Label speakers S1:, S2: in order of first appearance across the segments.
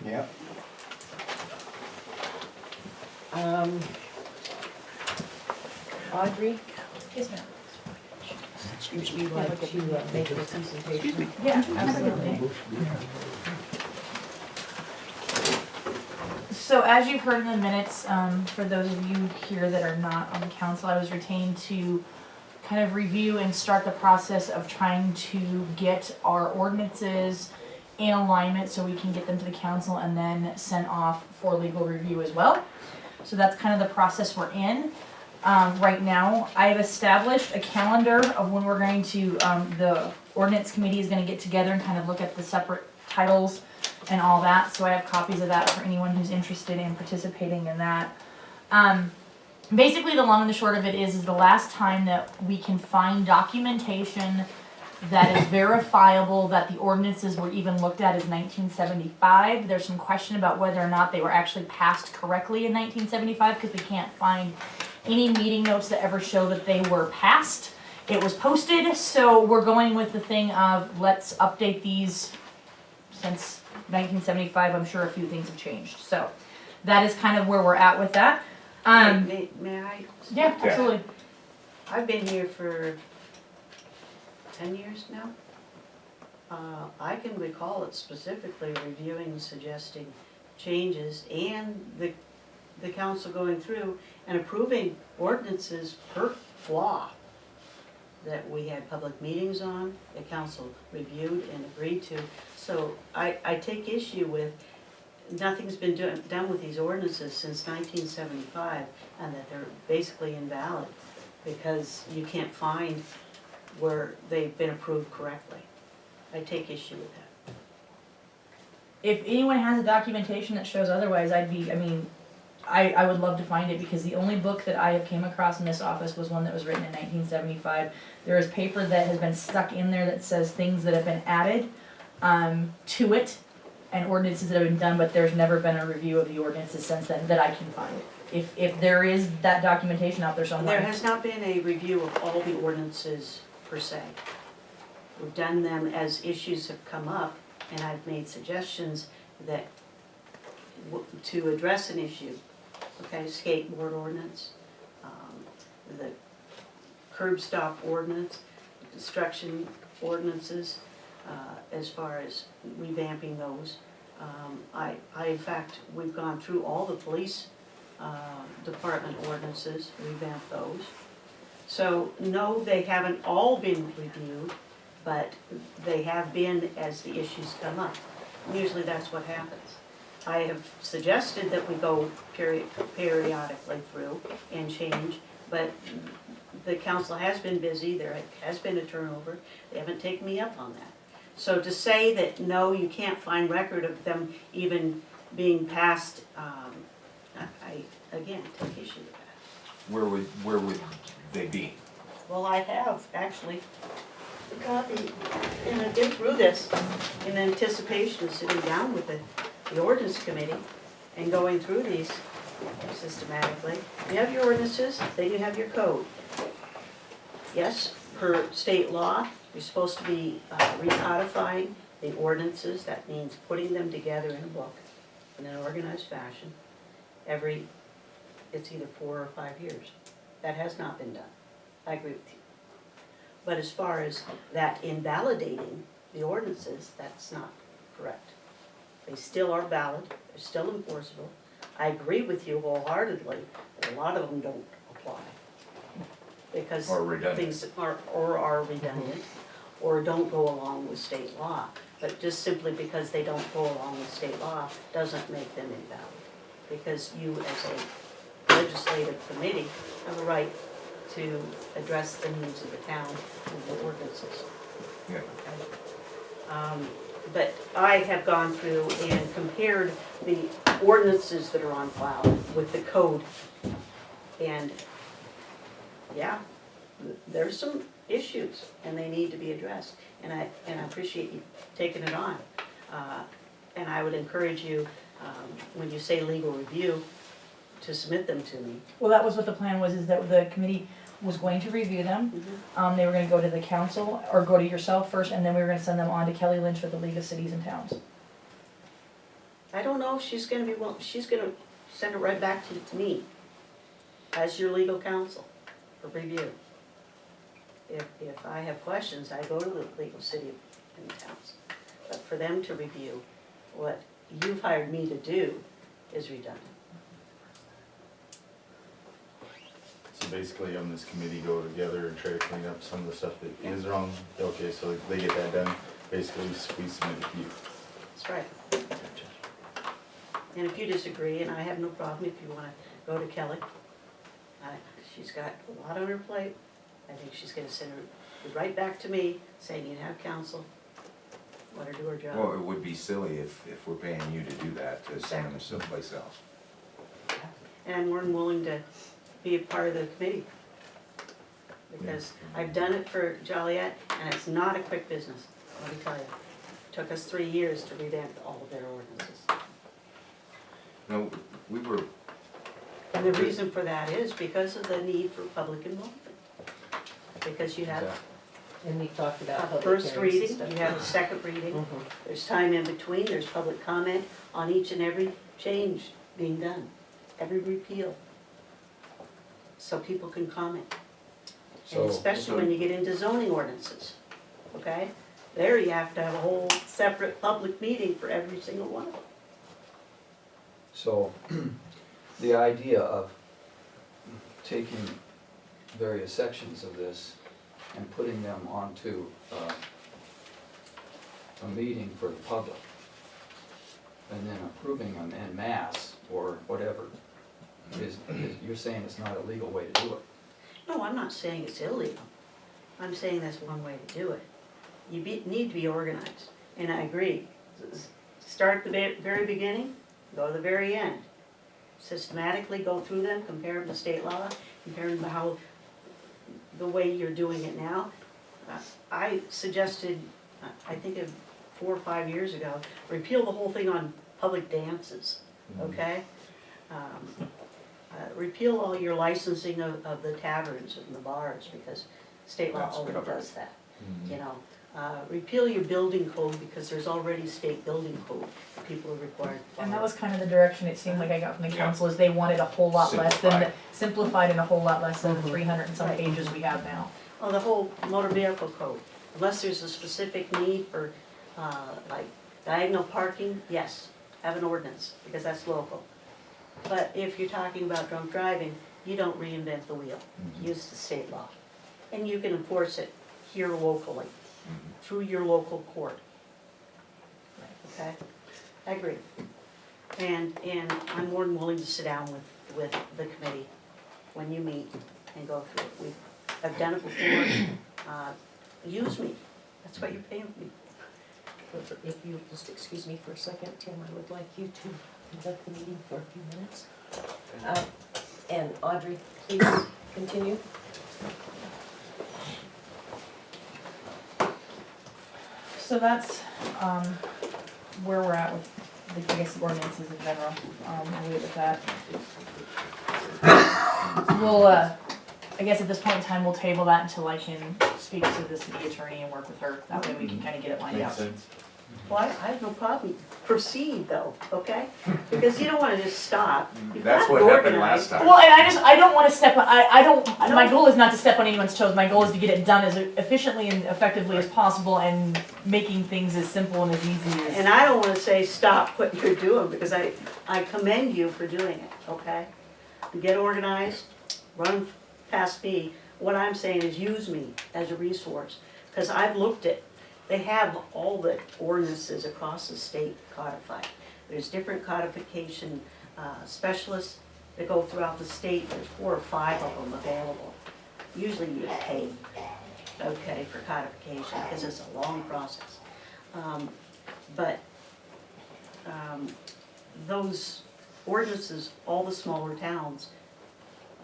S1: Yeah.
S2: Audrey,
S3: Yes, ma'am.
S2: would you like to make the presentation?
S3: Yeah, absolutely. So as you've heard in the minutes, for those of you here that are not on the council, I was retained to kind of review and start the process of trying to get our ordinances in alignment so we can get them to the council and then sent off for legal review as well. So that's kind of the process we're in. Right now, I've established a calendar of when we're going to, the ordinance committee is gonna get together and kind of look at the separate titles and all that, so I have copies of that for anyone who's interested in participating in that. Basically, the long and the short of it is the last time that we can find documentation that is verifiable that the ordinances were even looked at is 1975. There's some question about whether or not they were actually passed correctly in 1975, because we can't find any meeting notes that ever show that they were passed. It was posted, so we're going with the thing of let's update these. Since 1975, I'm sure a few things have changed. So that is kind of where we're at with that.
S2: May I?
S3: Yeah, absolutely.
S2: I've been here for 10 years now. I can recall it specifically reviewing, suggesting changes, and the council going through and approving ordinances per law that we had public meetings on, the council reviewed and agreed to. So I take issue with, nothing's been done with these ordinances since 1975, and that they're basically invalid because you can't find where they've been approved correctly. I take issue with that.
S3: If anyone has a documentation that shows otherwise, I would love to find it, because the only book that I have came across in this office was one that was written in 1975. There is paper that has been stuck in there that says things that have been added to it and ordinances that have been done, but there's never been a review of the ordinances since then that I can find. If there is that documentation out there somewhere.
S2: There has not been a review of all the ordinances per se. We've done them as issues have come up, and I've made suggestions that to address an issue. Okay, skateboard ordinance, the curb stop ordinance, destruction ordinances, as far as revamping those. I in fact, we've gone through all the police department ordinances, revamped those. So no, they haven't all been reviewed, but they have been as the issues come up. Usually that's what happens. I have suggested that we go periodically through and change, but the council has been busy, there has been a turnover, they haven't taken me up on that. So to say that, no, you can't find record of them even being passed, I, again, take issue with that.
S1: Where would they be?
S2: Well, I have, actually, a copy, and I've been through this in anticipation of sitting down with the ordinance committee and going through these systematically. You have your ordinances, then you have your code. Yes, per state law, you're supposed to be recodifying the ordinances. That means putting them together in a book in an organized fashion every, it's either 4 or 5 years. That has not been done. I agree with you. But as far as that invalidating the ordinances, that's not correct. They still are valid, they're still enforceable. I agree with you wholeheartedly that a lot of them don't apply. Because
S1: Or redundant.
S2: things are redundant, or don't go along with state law. But just simply because they don't go along with state law doesn't make them invalid. Because you as a legislative committee have a right to address the needs of the town and the ordinances.
S1: Yeah.
S2: Okay. But I have gone through and compared the ordinances that are on file with the code. And yeah, there's some issues and they need to be addressed. And I appreciate you taking it on. And I would encourage you, when you say legal review, to submit them to me.
S3: Well, that was what the plan was, is that the committee was going to review them. They were gonna go to the council, or go to yourself first, and then we were gonna send them on to Kelly Lynch with the League of Cities and Towns.
S2: I don't know if she's gonna be she's gonna send it right back to me as your legal counsel for review. If I have questions, I go to the legal city and towns. But for them to review what you've hired me to do is redundant.
S4: So basically, on this committee, go together and try to clean up some of the stuff that is wrong. Okay, so they get that done. Basically, we submit it to you.
S2: That's right. And if you disagree, and I have no problem if you wanna go to Kelly, she's got a lot on her plate. I think she's gonna send it right back to me, saying you have counsel, let her do her job.
S1: Well, it would be silly if we're paying you to do that, to send them someplace else.
S2: And I'm more than willing to be a part of the committee. Because I've done it for Joliet, and it's not a quick business, let me tell you. It took us 3 years to revamp all of their ordinances.
S1: No, we were,
S2: And the reason for that is because of the need for public involvement. Because you have
S5: And we talked about
S2: a
S5: public
S2: first
S5: hearings and
S2: reading,
S5: stuff.
S2: you have a second reading,
S5: Mhm.
S2: there's time in between, there's public comment on each and every change being done, every repeal. So people can comment. And especially when you get into zoning ordinances, okay? There you have to have a whole separate public meeting for every single one of them.
S6: So, the idea of taking various sections of this and putting them onto a meeting for the public, and then approving them en masse or whatever, is, you're saying it's not a legal way to do it?
S2: No, I'm not saying it's illegal. I'm saying that's one way to do it. You need to be organized, and I agree. Start at the very beginning, go to the very end. Systematically go through them, compare them to state law, compare them to how, the way you're doing it now. I suggested, I think of 4 or 5 years ago, repeal the whole thing on public dances, okay? Repeal all your licensing of the taverns and the bars, because state law
S1: That's a good
S2: already
S1: idea.
S2: does that, you know. Repeal your building code, because there's already state building code that people are required to follow.
S3: And that was kind of the direction it seemed like I got from the
S1: Yeah.
S3: council, is they wanted a whole lot less than,
S1: Simplified.
S3: simplified and a whole lot less than the
S5: Mhm.
S3: 300 and some
S2: Right.
S3: pages we have now.
S2: Well, the whole motor vehicle code, unless there's a specific need for, like diagonal parking, yes, have an ordinance, because that's local. But if you're talking about drunk driving, you don't reinvent the wheel, use the state law. And you can enforce it here locally, through your local court. Okay, I agree. And I'm more than willing to sit down with the committee when you meet and go through it. I've done it before. Use me, that's what you're paying me.
S5: If you just excuse me for a second, Tim, I would like you to conduct the meeting for a few minutes. And Audrey, please continue.
S3: So that's, where we're at with the, I guess, the ordinances in general, we'll leave it at that. We'll, I guess at this point in time, we'll table that until I can speak to the city attorney and work with her, that way we can kind of get it lined
S4: Makes
S3: out.
S4: sense?
S2: Well, I have no problem, proceed though, okay? Because you don't wanna just stop. You've
S1: that's
S2: got to
S1: what happened
S2: organize.
S1: last time.
S3: Well, and I don't wanna step, I don't, my goal is not to step on anyone's toes, my goal is to get it done as efficiently and effectively as possible and making things as simple and as easy as.
S2: And I don't wanna say stop what you're doing, because I commend you for doing it, okay? Get organized, run past me. What I'm saying is use me as a resource, because I've looked at, they have all the ordinances across the state codified. There's different codification specialists that go throughout the state. There's 4 or 5 of them available. Usually you pay, okay, for codification, because it's a long process. But those ordinances, all the smaller towns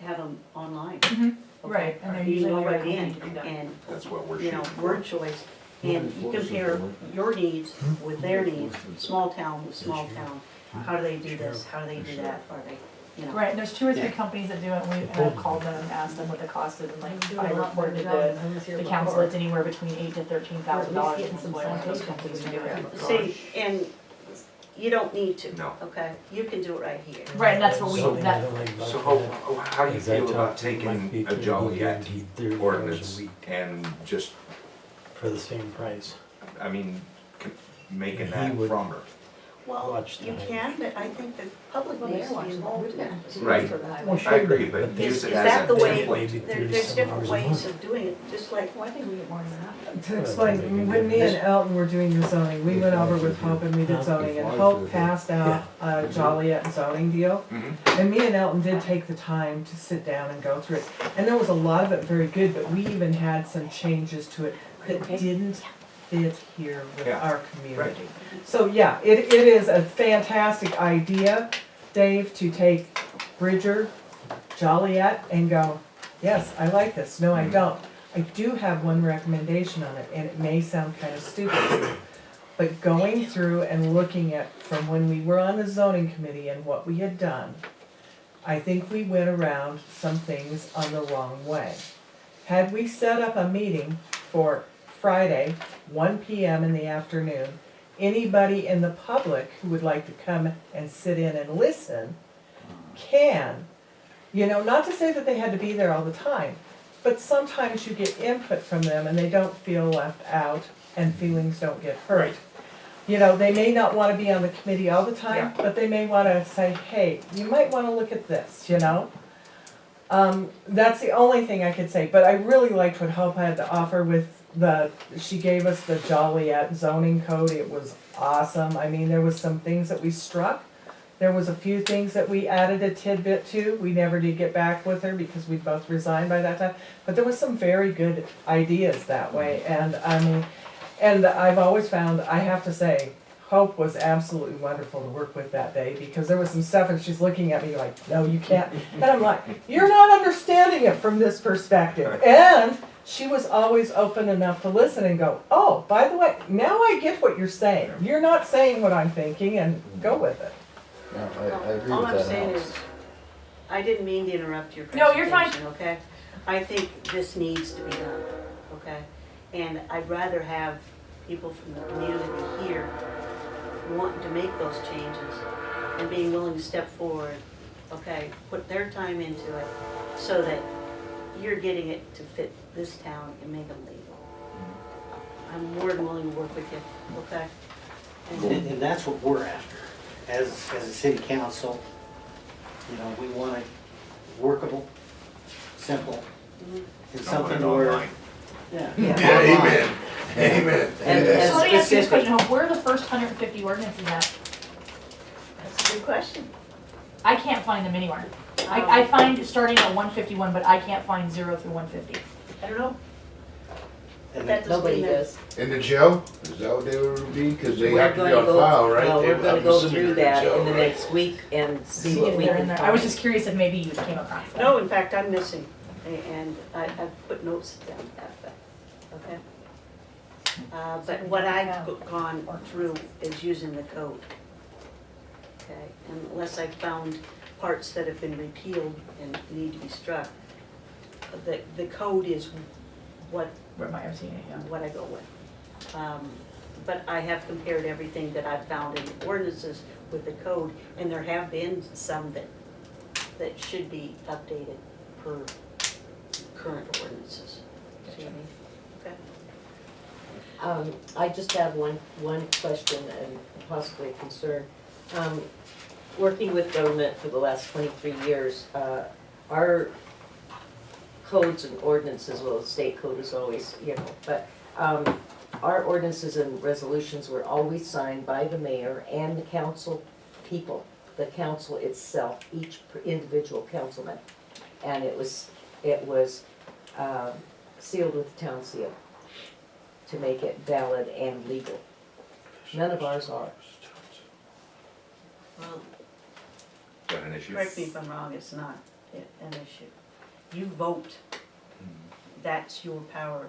S2: have them online.
S3: Mhm.
S2: Okay?
S3: Right, and they're
S2: You
S3: usually
S2: go
S3: very
S2: right in,
S3: quick to be done.
S2: and
S1: That's what we're
S2: you know,
S1: shooting
S2: word
S1: for.
S2: choice, and you compare your needs with their needs, small town with small town. How do they do this, how do they do that, are they, you know?
S3: Right, and there's 2 or 3 companies that do it, and I've called them and asked them what the cost is, and like, I reported to the council, it's anywhere between $8,000 to $13,000
S5: Getting some
S3: employment, those
S5: sign-ups.
S3: companies do it.
S2: See, and you don't need to.
S1: No.
S2: Okay, you can do it right here.
S3: Right, and that's what we,
S7: Something I
S3: that,
S7: don't like about
S1: So
S7: that
S1: how do you
S7: is I
S1: feel about
S7: talked to my
S1: taking
S7: people
S1: a
S7: who
S1: Joliet
S7: guaranteed 30 hours
S1: ordinance
S7: a week
S1: and just,
S7: for the same price.
S1: I mean, making
S7: He
S1: that
S7: would-
S1: from her?
S2: Well,
S7: Watch
S2: you
S7: the
S2: can, but I think the public
S5: Well,
S2: needs
S5: they're
S2: to be
S5: watching
S2: involved
S5: the
S2: in that.
S5: movie.
S1: Right.
S7: Well,
S1: I
S7: sure,
S1: agree, but
S7: they-
S1: use
S2: Is
S1: it
S2: that
S1: as a
S2: the way,
S1: template.
S2: there's different
S7: $37 a
S2: ways
S7: month.
S2: of doing it, just like,
S5: Well, I think we get more than that.
S8: To explain, when me and Elton were doing the zoning, we went over with Hope and we did zoning, and Hope passed out a Joliet zoning deal.
S1: Mhm.
S8: And me and Elton did take the time to sit down and go through it, and there was a lot of it very good, but we even had some changes to it that
S5: Okay.
S8: didn't fit here with
S1: Yeah.
S8: our community. So, yeah, it is a fantastic idea, Dave, to take Bridger, Joliet, and go, yes, I like this, no, I don't. I do have one recommendation on it, and it may sound kind of stupid to you, but going through and looking at from when we were on the zoning committee and what we had done, I think we went around some things on the wrong way. Had we set up a meeting for Friday, 1 PM in the afternoon, anybody in the public who would like to come and sit in and listen can. You know, not to say that they had to be there all the time, but sometimes you get input from them and they don't feel left out and feelings don't get hurt. You know, they may not wanna be on the committee all the time, but they may wanna say, hey, you might wanna look at this, you know? That's the only thing I could say, but I really liked what Hope had to offer with she gave us the Joliet zoning code, it was awesome. I mean, there was some things that we struck. There was a few things that we added a tidbit to, we never did get back with her because we both resigned by that time. But there was some very good ideas that way, and I mean, and I've always found, I have to say, Hope was absolutely wonderful to work with that day, because there was some stuff and she's looking at me like, no, you can't. And I'm like, you're not understanding it from this perspective. And she was always open enough to listen and go, oh, by the way, now I get what you're saying. You're not saying what I'm thinking, and go with it.
S4: Yeah, I agree
S2: all
S4: with
S2: I'm
S4: that
S2: saying
S4: analysis.
S2: is, I didn't mean to interrupt your
S3: No,
S2: presentation,
S3: you're fine.
S2: okay? I think this needs to be done, okay? And I'd rather have people from the community here wanting to make those changes and being willing to step forward, okay? Put their time into it so that you're getting it to fit this town and make them legal. I'm more than willing to work with you, okay?
S9: And that's what we're after. As a city council, you know, we want it workable, simple, and
S1: I want
S9: something
S1: it
S9: where.
S1: online.
S9: Yeah.
S1: Amen, amen.
S5: And
S3: so let me ask you this
S5: specific.
S3: question, Hope, where are the first 150 ordinances at?
S2: That's a good question.
S3: I can't find them anywhere. I find starting at 151, but I can't find 0 through 150.
S2: I don't know.
S9: And
S2: That doesn't
S5: Nobody
S2: mean that-
S5: does.
S10: In the jail? Is that what they would be? Because they
S5: We're
S10: have to
S5: gonna
S10: be on
S5: go-
S10: file, right?
S5: Well,
S10: They-
S5: we're gonna
S10: I'm
S5: go
S10: assuming
S5: through
S10: they're
S5: that
S10: jail,
S5: in the
S10: right?
S5: next week and see
S3: See
S5: what
S3: if
S5: we
S3: they're
S5: can
S3: in there.
S5: find.
S3: I was just curious if maybe you came across them.
S2: No, in fact, I'm missing, and I've put notes down to that effect, okay? But what I've gone through is using the code, okay? Unless I've found parts that have been repealed and need to be struck, the code is what
S3: Where am I ever seeing it? Yeah.
S2: what I go with. But I have compared everything that I've found in the ordinances with the code, and there have been some that should be updated per current ordinances. See what I mean? Okay.
S5: I just have one question and possibly a concern. Working with government for the last 23 years, our codes and ordinances, well, the state code is always, you know, but our ordinances and resolutions were always signed by the mayor and the council people, the council itself, each individual councilman. And it was sealed with the town seal to make it valid and legal. None of ours are.
S2: Well,
S1: Is that an issue?
S2: correct me if I'm wrong, it's not an issue. You vote, that's your power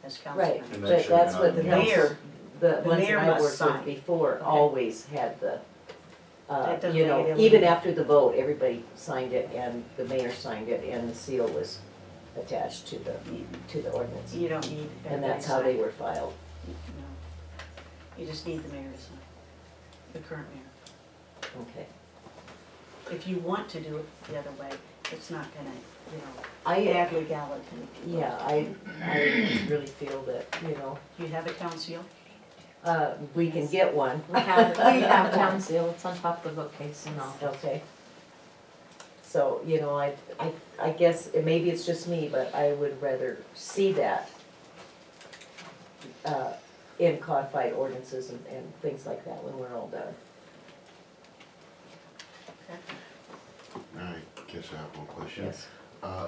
S2: as councilman.
S5: Right,
S4: And
S5: but
S4: that should
S5: that's
S4: not
S5: what the
S4: be-
S2: Mayor-
S5: the
S2: the
S5: ones
S2: mayor
S5: that I
S2: must
S5: worked
S2: sign.
S5: with before
S2: Okay.
S5: always had the,
S2: That doesn't
S5: you
S2: make
S5: know,
S2: it
S5: even
S2: illegal.
S5: after the vote, everybody signed it and the mayor signed it and the seal was attached to the ordinance.
S2: You don't need.
S5: And that's how they were filed.
S2: No. You just need the mayor to sign. the current mayor.
S5: Okay.
S2: If you want to do it the other way, it's not gonna, you know,
S5: I,
S2: add legality.
S5: yeah, I really feel that, you know,
S2: You have a council,
S5: we can get one.
S11: We have town seal, it's on top of the bookcase and all.
S5: Okay. So, you know, I guess, maybe it's just me, but I would rather see that in codified ordinances and things like that when we're all done.
S10: I guess I have one question.
S5: Yes.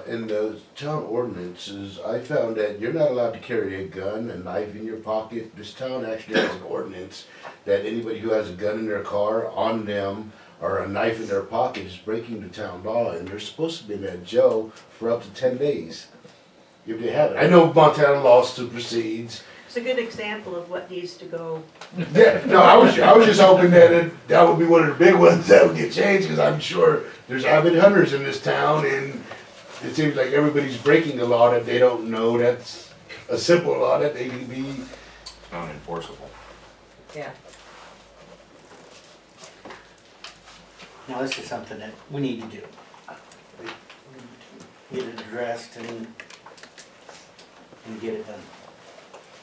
S10: In the town ordinances, I found that you're not allowed to carry a gun, a knife in your pocket. This town actually has an ordinance that anybody who has a gun in their car, on them, or a knife in their pocket is breaking the town law, and they're supposed to be in that jail for up to 10 days if they have it. I know Montana law supersedes.
S2: it's a good example of what needs to go.
S10: Yeah, no, I was just hoping that that would be one of the big ones that would get changed, because I'm sure there's avid hunters in this town, and it seems like everybody's breaking the law that they don't know. That's a simple law that they can be.
S1: Non-enforceable.
S5: Yeah.
S9: Now, this is something that we need to do. Get it addressed and get it done.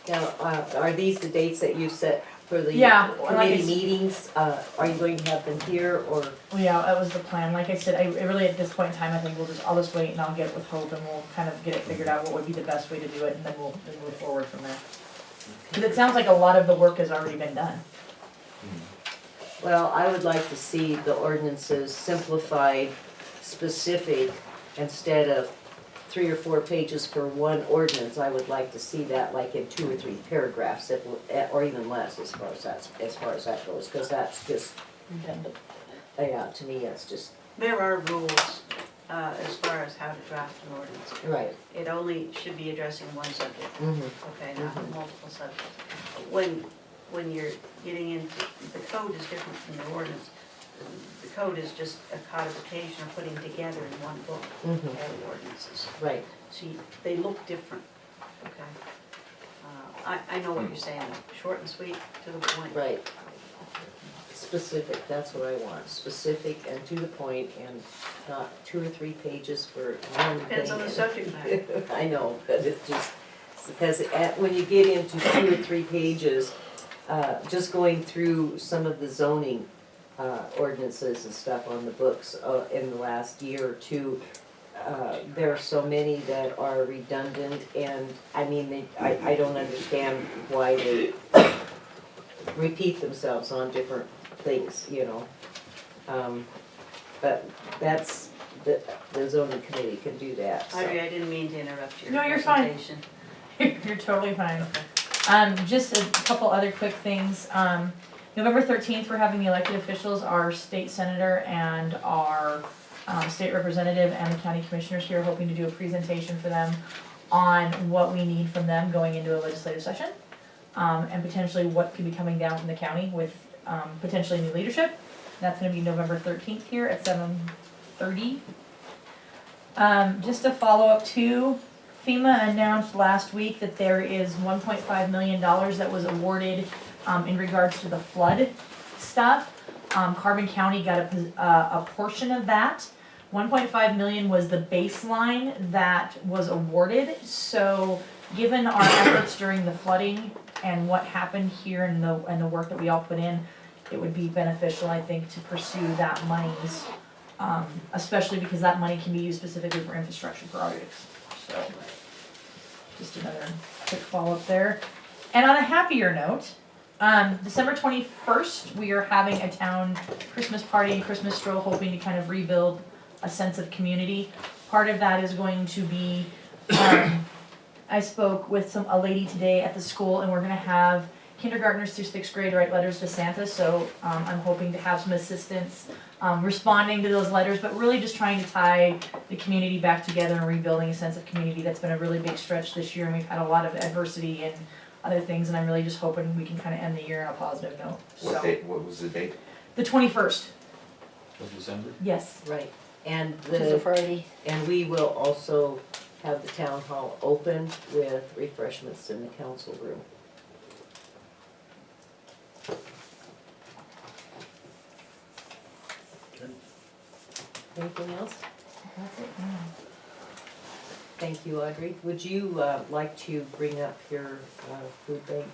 S5: Now, are these the dates that you set for the
S3: Yeah, well, like I
S5: committee
S3: s-
S5: meetings? Are you going to have them here or?
S3: Well, yeah, that was the plan. Like I said, I really at this point in time, I think I'll just wait and I'll get it with Hope and we'll kind of get it figured out what would be the best way to do it and then we'll move forward from there. Cause it sounds like a lot of the work has already been done.
S5: Well, I would like to see the ordinances simplified, specific, instead of 3 or 4 pages for one ordinance. I would like to see that like in 2 or 3 paragraphs, or even less as far as that goes, because that's just, yeah, to me, it's just,
S2: There are rules as far as how to draft an ordinance.
S5: right.
S2: It only should be addressing one subject,
S5: Mhm.
S2: okay, not multiple subjects. When you're getting into, the code is different from the ordinance. The code is just a codification or putting together in one book all
S5: Mhm.
S2: the ordinances.
S5: Right.
S2: So they look different, okay? I know what you're saying, short and sweet, to the point.
S5: Right. Specific, that's what I want, specific and to the point, and not 2 or 3 pages for one thing.
S2: Depends on the subject matter.
S5: I know, but it just, because when you get into 2 or 3 pages, just going through some of the zoning ordinances and stuff on the books in the last year or two, there are so many that are redundant, and I mean, I don't understand why they repeat themselves on different things, you know. But that's, the zoning committee can do that, so.
S2: Audrey, I didn't mean to interrupt your
S3: No, you're fine.
S2: presentation.
S3: You're totally fine. Just a couple other quick things. November 13th, we're having the elected officials, our state senator and our state representative and the county commissioners here, hoping to do a presentation for them on what we need from them going into a legislative session. And potentially what could be coming down from the county with potentially new leadership. That's gonna be November 13th here at 7:30. Just a follow up to, FEMA announced last week that there is $1.5 million that was awarded in regards to the flood stuff. Carbon County got a portion of that. 1.5 million was the baseline that was awarded. So given our efforts during the flooding and what happened here and the work that we all put in, it would be beneficial, I think, to pursue that monies, especially because that money can be used specifically for infrastructure projects. So just another quick follow-up there. And on a happier note, December 21st, we are having a town Christmas party and Christmas stroll, hoping to kind of rebuild a sense of community. Part of that is going to be, I spoke with a lady today at the school, and we're gonna have kindergartners through 6th grade write letters to Santa, so I'm hoping to have some assistance responding to those letters, but really just trying to tie the community back together and rebuilding a sense of community. That's been a really big stretch this year, and we've had a lot of adversity and other things, and I'm really just hoping we can kind of end the year on a positive note.
S1: What
S3: So,
S1: date, what was the date?
S3: the 21st,
S6: Of December?
S3: yes.
S5: Right, and
S11: Which is a Friday.
S5: and we will also have the town hall open with refreshments in the council room. Anything else?
S3: That's it, yeah.
S5: Thank you, Audrey. Would you like to bring up your food bank?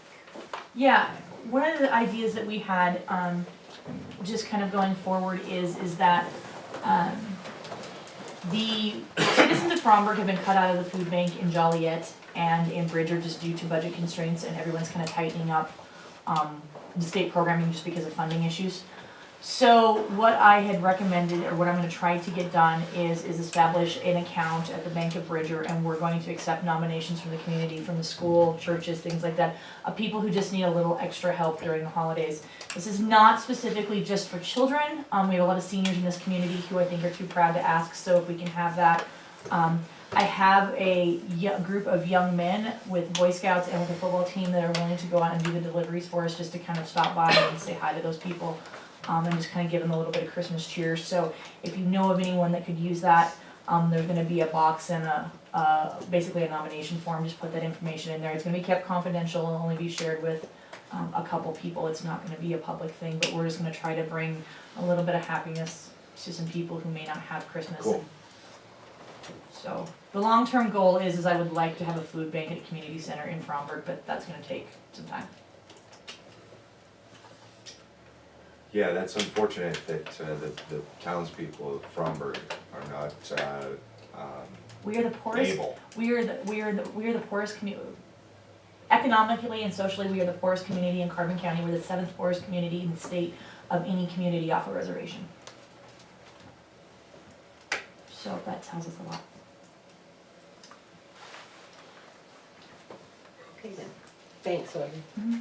S3: Yeah, one of the ideas that we had, just kind of going forward is that, the citizens of Fromberg have been cut out of the food bank in Joliet and in Bridger just due to budget constraints, and everyone's kind of tightening up, the state programming just because of funding issues. So what I had recommended, or what I'm gonna try to get done is establish an account at the Bank of Bridger, and we're going to accept nominations from the community, from the school, churches, things like that, of people who just need a little extra help during the holidays. This is not specifically just for children, we have a lot of seniors in this community who I think are too proud to ask, so if we can have that. I have a group of young men with Boy Scouts and with a football team that are willing to go out and do the deliveries for us, just to kind of stop by and say hi to those people. And just kind of give them a little bit of Christmas cheer. So if you know of anyone that could use that, there's gonna be a box and basically a nomination form, just put that information in there. It's gonna be kept confidential, it'll only be shared with a couple people, it's not gonna be a public thing, but we're just gonna try to bring a little bit of happiness to some people who may not have Christmas.
S1: Cool.
S3: So, the long-term goal is I would like to have a food bank at a community center in Fromberg, but that's gonna take some time.
S1: Yeah, that's unfortunate that the townspeople of Fromberg are not
S3: We are the poorest,
S1: able.
S3: we are the poorest community. Economically and socially, we are the poorest community in Carbon County. We're the 7th poorest community in the state of any community off a reservation. So that tells us a lot.
S5: Okay then. Thanks, Audrey.
S3: Mhm.